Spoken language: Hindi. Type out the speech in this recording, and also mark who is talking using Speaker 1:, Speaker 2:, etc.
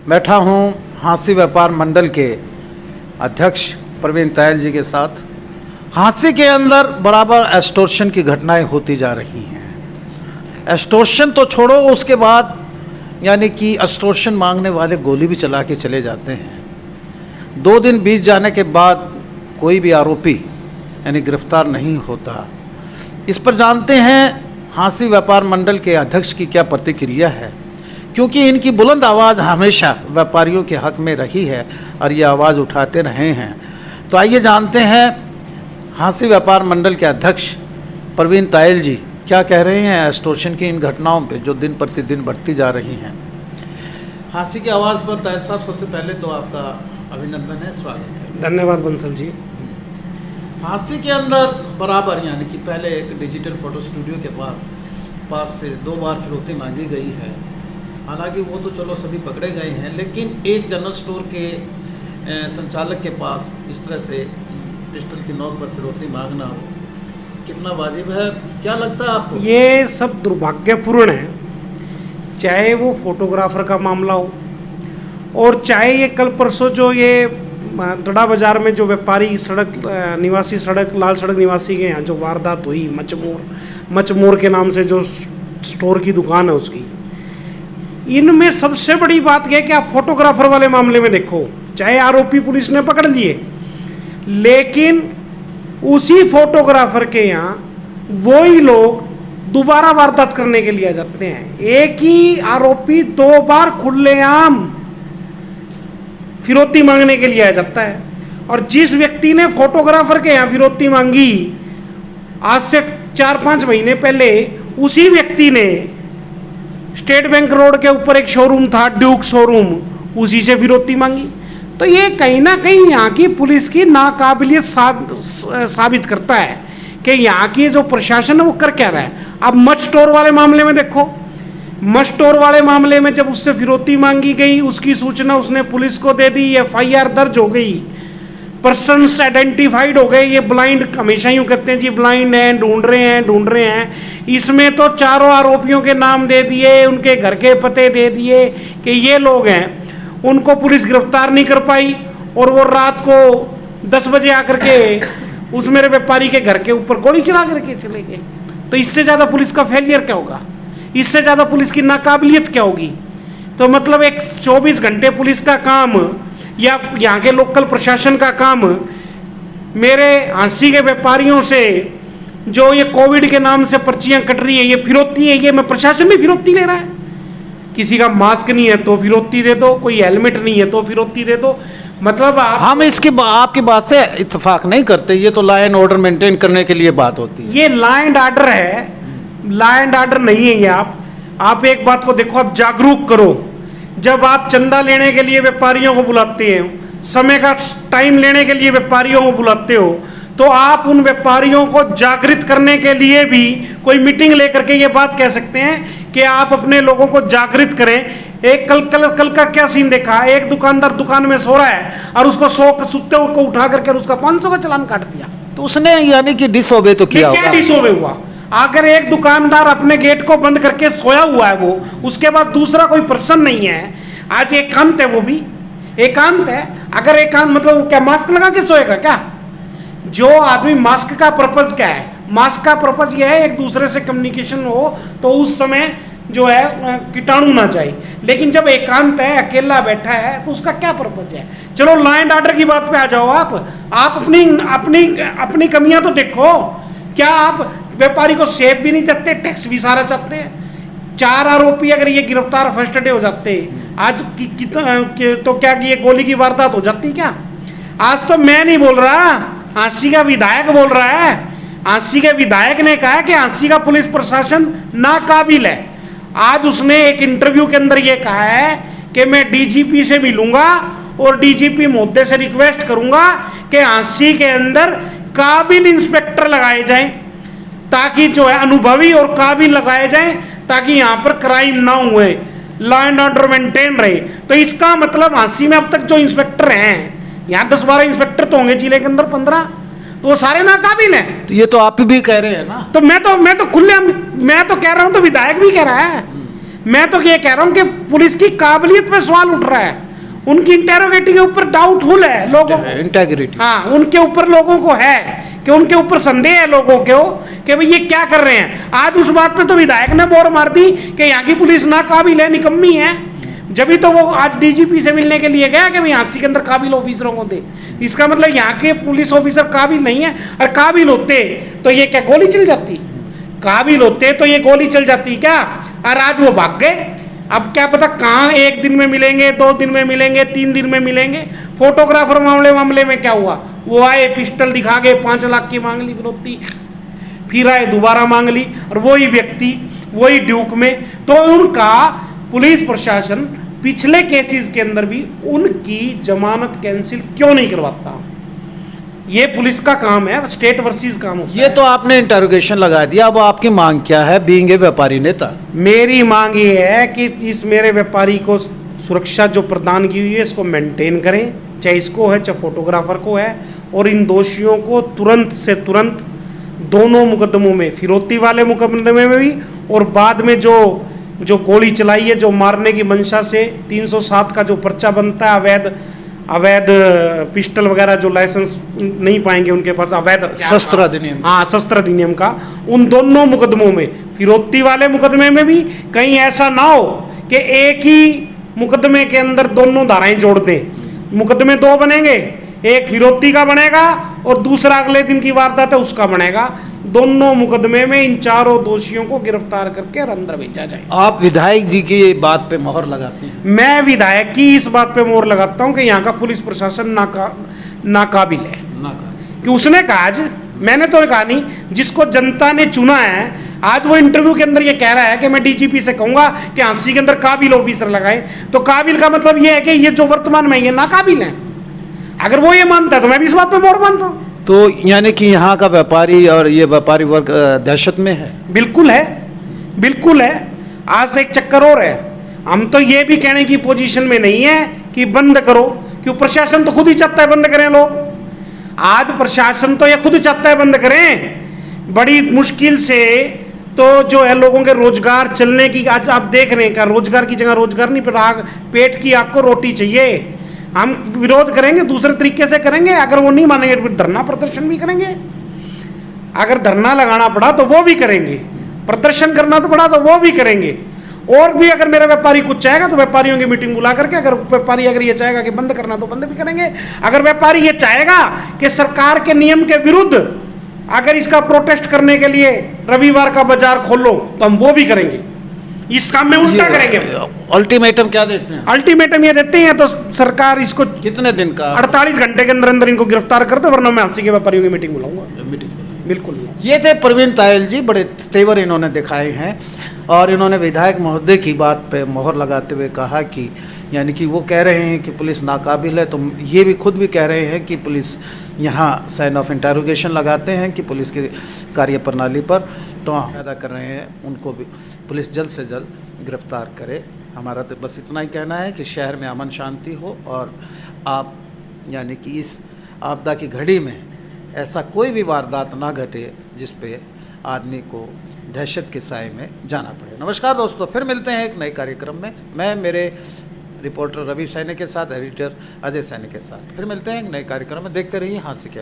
Speaker 1: बैठा हूँ हाँसी व्यापार मंडल के अध्यक्ष प्रवीण तायल जी के साथ। हाँसी के अंदर बराबर एक्सटॉर्शन की घटनाएं होती जा रही हैं। एक्सटॉर्शन तो छोड़ो, उसके बाद यानी कि एक्सटॉर्शन मांगने वाले गोली भी चला के चले जाते हैं। 2 दिन बीत जाने के बाद कोई भी आरोपी यानी गिरफ्तार नहीं होता। इस पर जानते हैं हाँसी व्यापार मंडल के अध्यक्ष की क्या प्रतिक्रिया है, क्योंकि इनकी बुलंद आवाज़ हमेशा व्यापारियों के हक में रही है और ये आवाज़ उठाते रहे हैं। तो आइए जानते हैं हाँसी व्यापार मंडल के अध्यक्ष प्रवीण तायल जी क्या कह रहे हैं एक्सटॉर्शन की इन घटनाओं पे जो दिन प्रतिदिन बढ़ती जा रही हैं। हाँसी की आवाज़ पर तायल साहब, सबसे पहले तो आपका अभिनंदन है, स्वागत है।
Speaker 2: धन्यवाद बंसल जी।
Speaker 1: हाँसी के अंदर बराबर यानी कि पहले एक डिजिटल फोटो स्टूडियो के पास से 2 बार फिरौती मांगी गई है। हालांकि वो तो चलो सभी पकड़े गए हैं, लेकिन एक जनरल स्टोर के संचालक के पास इस तरह से पिस्टल की नोक पर फिरौती मांगना हो कितना वाजिब है, क्या लगता है आपको? ये
Speaker 2: सब दुर्भाग्यपूर्ण है, चाहे वो फोटोग्राफर का मामला हो और चाहे ये कल परसों जो ये दड़ा बाजार में जो व्यापारी सड़क लाल सड़क निवासी के यहाँ जो वारदात हुई, मचमोर के नाम से जो स्टोर की दुकान है उसकी, इनमें सबसे बड़ी बात यह है कि आप फोटोग्राफर वाले मामले में देखो, चाहे आरोपी पुलिस ने पकड़ लिए, लेकिन उसी फोटोग्राफर के यहाँ वही लोग दोबारा वारदात करने के लिए आ जाते हैं। एक ही आरोपी 2 बार खुलेआम फिरौती मांगने के लिए आ जाता है। और जिस व्यक्ति ने फोटोग्राफर के यहाँ फिरौती मांगी आज से 4-5 महीने पहले, उसी व्यक्ति ने स्टेट बैंक रोड के ऊपर एक शोरूम था, ड्यूक शोरूम, उसी से फिरौती मांगी। तो ये कहीं ना कहीं यहाँ की पुलिस की नाकाबिलियत साबित करता है कि यहाँ की जो प्रशासन है वो कर क्या रहा है। अब मच स्टोर वाले मामले में देखो, मच स्टोर वाले मामले में जब उससे फिरौती मांगी गई, उसकी सूचना उसने पुलिस को दे दी, FIR दर्ज हो गई, पर्सन्स आइडेंटिफाइड हो गए। ये ब्लाइंड, हमेशा यूँ कहते हैं जी ब्लाइंड हैं, ढूंढ रहे हैं। इसमें तो चारों आरोपियों के नाम दे दिए, उनके घर के पते दे दिए कि ये लोग हैं। उनको पुलिस गिरफ्तार नहीं कर पाई और वो रात को 10 बजे आकर के उस मेरे व्यापारी के घर के ऊपर गोली चला करके चले गए। तो इससे ज़्यादा पुलिस का फेलियर क्या होगा, इससे ज़्यादा पुलिस की नाकाबिलियत क्या होगी? तो मतलब एक 24 घंटे पुलिस का काम या यहाँ के लोकल प्रशासन का काम मेरे हाँसी के व्यापारियों से जो ये कोविड के नाम से पर्चियाँ कट रही है, ये फिरौती है, ये मैं प्रशासन भी फिरौती ले रहा है। किसी का मास्क नहीं है तो फिरौती दे दो, कोई हेलमेट नहीं है तो फिरौती दे दो। मतलब
Speaker 1: हम इसकी आपकी बात से इत्तेफाक नहीं करते। ये तो लॉ एंड ऑर्डर मेंटेन करने के लिए बात होती है।
Speaker 2: ये लॉ एंड ऑर्डर है, लॉ एंड ऑर्डर नहीं है ये। आप एक बात को देखो, आप जागरूक करो। जब आप चंदा लेने के लिए व्यापारियों को बुलाते हैं, समय का टाइम लेने के लिए व्यापारियों को बुलाते हो, तो आप उन व्यापारियों को जागृत करने के लिए भी कोई मीटिंग लेकर के ये बात कह सकते हैं कि आप अपने लोगों को जागृत करें। एक कल का क्या सीन देखा, एक दुकानदार दुकान में सो रहा है और उसको सुत्ते को उठा करके उसका 500 का चालान काट दिया।
Speaker 1: तो उसने यानी कि डिसओबे तो किया,
Speaker 2: क्या डिसओबे हुआ? अगर एक दुकानदार अपने गेट को बंद करके सोया हुआ है, वो उसके बाद दूसरा कोई पर्सन नहीं है, आज एकांत है, वो भी एकांत है। अगर एकांत मतलब क्या मास्क लगा के सोएगा क्या? जो आदमी, मास्क का पर्पज क्या है? मास्क का पर्पज यह है एक दूसरे से कम्युनिकेशन हो तो उस समय जो है कीटाणु ना जाए। लेकिन जब एकांत है, अकेला बैठा है, तो उसका क्या पर्पज है? चलो लॉ एंड ऑर्डर की बात पे आ जाओ। आप अपनी कमियां तो देखो। क्या आप व्यापारी को सेफ भी नहीं चाहते, टैक्स भी सारा चाहते हैं? 4 आरोपी अगर ये गिरफ्तार फर्स्ट डे हो जाते आज तो क्या कि ये गोली की वारदात हो जाती क्या? आज तो मैं नहीं बोल रहा, हाँसी का विधायक बोल रहा है। हाँसी के विधायक ने कहा है कि हाँसी का पुलिस प्रशासन नाकाबिल है। आज उसने एक इंटरव्यू के अंदर ये कहा है कि मैं DGP से मिलूंगा और DGP महोदय से रिक्वेस्ट करूंगा कि हाँसी के अंदर काबिल इंस्पेक्टर लगाए जाएं, ताकि जो है अनुभवी और काबिल लगाए जाएं, ताकि यहाँ पर क्राइम ना हुए, लॉ एंड ऑर्डर मेंटेन रहे। तो इसका मतलब हाँसी में अब तक जो इंस्पेक्टर हैं, यहाँ 10-12 इंस्पेक्टर तो होंगे, जिले के अंदर 15, तो वो सारे नाकाबिल हैं।
Speaker 1: तो ये तो आप भी कह रहे हैं ना।
Speaker 2: तो मैं तो खुले, मैं तो कह रहा हूँ, तो विधायक भी कह रहा है। मैं तो ये कह रहा हूँ कि पुलिस की काबिलियत पे सवाल उठ रहा है, उनकी इंटेरोगेटिव के ऊपर डाउटफुल है लोगों को,
Speaker 1: इंटेग्रिटी।
Speaker 2: हाँ उनके ऊपर लोगों को है कि उनके ऊपर संदेह है लोगों को कि भाई ये क्या कर रहे हैं। आज उस बात पे तो विधायक ने बोर मार दी कि यहाँ की पुलिस नाकाबिल है, निकम्मी है। जब भी तो वो आज डीजीपी से मिलने के लिए गया कि भाई हांसी के अंदर काबिल ऑफिसरों को दे। इसका मतलब यहाँ के पुलिस ऑफिसर काबिल नहीं है, और काबिल होते तो ये क्या गोली चल जाती, काबिल होते तो ये गोली चल जाती क्या। और आज वो भाग गए, अब क्या पता कहाँ एक दिन में मिलेंगे, 2 दिन में मिलेंगे, 3 दिन में मिलेंगे। फोटोग्राफर मामले में क्या हुआ, वो आए पिस्टल दिखा के 5 लाख की मांग ली फिरौती, फिर आए दोबारा मांग ली, और वही व्यक्ति वही ड्यूक में। तो उनका पुलिस प्रशासन पिछले केसेस के अंदर भी उनकी जमानत कैंसिल क्यों नहीं करवाता। ये पुलिस का काम है, स्टेट वर्सेस काम होता
Speaker 1: ये तो आपने इंटरोगेशन लगा दिया, अब आपकी मांग क्या है बीइंग ए व्यापारी नेता?
Speaker 2: मेरी मांग ये है कि इस मेरे व्यापारी को सुरक्षा जो प्रदान की हुई है इसको मेंटेन करें, चाहे इसको है चाहे फोटोग्राफर को है, और इन दोषियों को तुरंत से तुरंत दोनों मुकदमों में, फिरौती वाले मुकदमे में भी और बाद में जो गोली चलाई है, जो मारने की मंशा से 307 का जो पर्चा बनता है, अवैध पिस्टल वगैरह जो लाइसेंस नहीं पाएंगे उनके पास, अवैध
Speaker 1: शस्त्र अधिनियम,
Speaker 2: हाँ शस्त्र अधिनियम का, उन दोनों मुकदमों में, फिरौती वाले मुकदमे में भी कहीं ऐसा ना हो कि एक ही मुकदमे के अंदर दोनों धाराएं जोड़ दें। मुकदमे 2 बनेंगे, एक फिरौती का बनेगा और दूसरा अगले दिन की वारदात है उसका बनेगा। दोनों मुकदमे में इन चारों दोषियों को गिरफ्तार करके अंदर भेजा जाए। आप
Speaker 1: विधायक जी की बात पे मोहर लगाते हैं?
Speaker 2: मैं विधायक की इस बात पे मोहर लगाता हूं कि यहाँ का पुलिस प्रशासन नाकाबिल है। कि उसने कहा, आज मैंने तो कहा नहीं, जिसको जनता ने चुना है, आज वो इंटरव्यू के अंदर ये कह रहा है कि मैं डीजीपी से कहूंगा कि हांसी के अंदर काबिल ऑफिसर लगाए। तो काबिल का मतलब ये है कि ये जो वर्तमान में ये नाकाबिल है। अगर वो ये मानता है तो मैं भी इस बात पे मोहर मानता हूं।
Speaker 1: तो यानी कि यहाँ का व्यापारी और ये व्यापारी वर्ग दहशत में है?
Speaker 2: बिल्कुल है, बिल्कुल है। आज से एक चक्कर और है, हम तो ये भी कहने की पोजीशन में नहीं है कि बंद करो, क्यों प्रशासन तो खुद ही चाहता है बंद करें लोग। आज प्रशासन तो ये खुद चाहता है बंद करें। बड़ी मुश्किल से तो जो है लोगों के रोजगार चलने की, आज आप देख रहे हैं का रोजगार की जगह रोजगार नहीं, पर आग पेट की आग को रोटी चाहिए। हम विरोध करेंगे, दूसरे तरीके से करेंगे। अगर वो नहीं मानेंगे तो फिर धरना प्रदर्शन भी करेंगे। अगर धरना लगाना पड़ा तो वो भी करेंगे, प्रदर्शन करना तो पड़ा तो वो भी करेंगे। और भी अगर मेरा व्यापारी कुछ चाहेगा तो व्यापारियों की मीटिंग बुला करके, अगर व्यापारी अगर ये चाहेगा कि बंद करना तो बंद भी करेंगे। अगर व्यापारी ये चाहेगा कि सरकार के नियम के विरुद्ध अगर इसका प्रोटेस्ट करने के लिए रविवार का बाजार खोलो तो हम वो भी करेंगे। इस काम में उल्टा करेंगे।
Speaker 1: अल्टीमेटम क्या देते हैं?
Speaker 2: अल्टीमेटम ये देते हैं तो सरकार इसको
Speaker 1: कितने दिन का?
Speaker 2: 48 घंटे के अंदर अंदर इनको गिरफ्तार कर दो, वरना मैं हांसी के व्यापारियों की मीटिंग बुलाऊंगा। बिल्कुल।
Speaker 1: ये थे प्रवीण तायल जी, बड़े तेवर इन्होंने दिखाए हैं और इन्होंने विधायक महोदय की बात पे मोहर लगाते हुए कहा कि यानी कि वो कह रहे हैं कि पुलिस नाकाबिल है, तो ये भी खुद भी कह रहे हैं कि पुलिस यहाँ साइन ऑफ इंटरोगेशन लगाते हैं कि पुलिस की कार्यप्रणाली पर तो पैदा कर रहे हैं, उनको भी पुलिस जल्द से जल्द गिरफ्तार करे। हमारा तो बस इतना ही कहना है कि शहर में अमन शांति हो और आप यानी कि इस आपदा की घड़ी में ऐसा कोई भी वारदात ना घटे जिस पे आदमी को दहशत के साए में जाना पड़े। नमस्कार दोस्तों, फिर मिलते हैं एक नए कार्यक्रम में। मैं मेरे रिपोर्टर रवि सैनी के साथ, एडिटर अजय सैनी के साथ फिर मिलते हैं एक नए कार्यक्रम में। देखते रहिए हांसी क्या।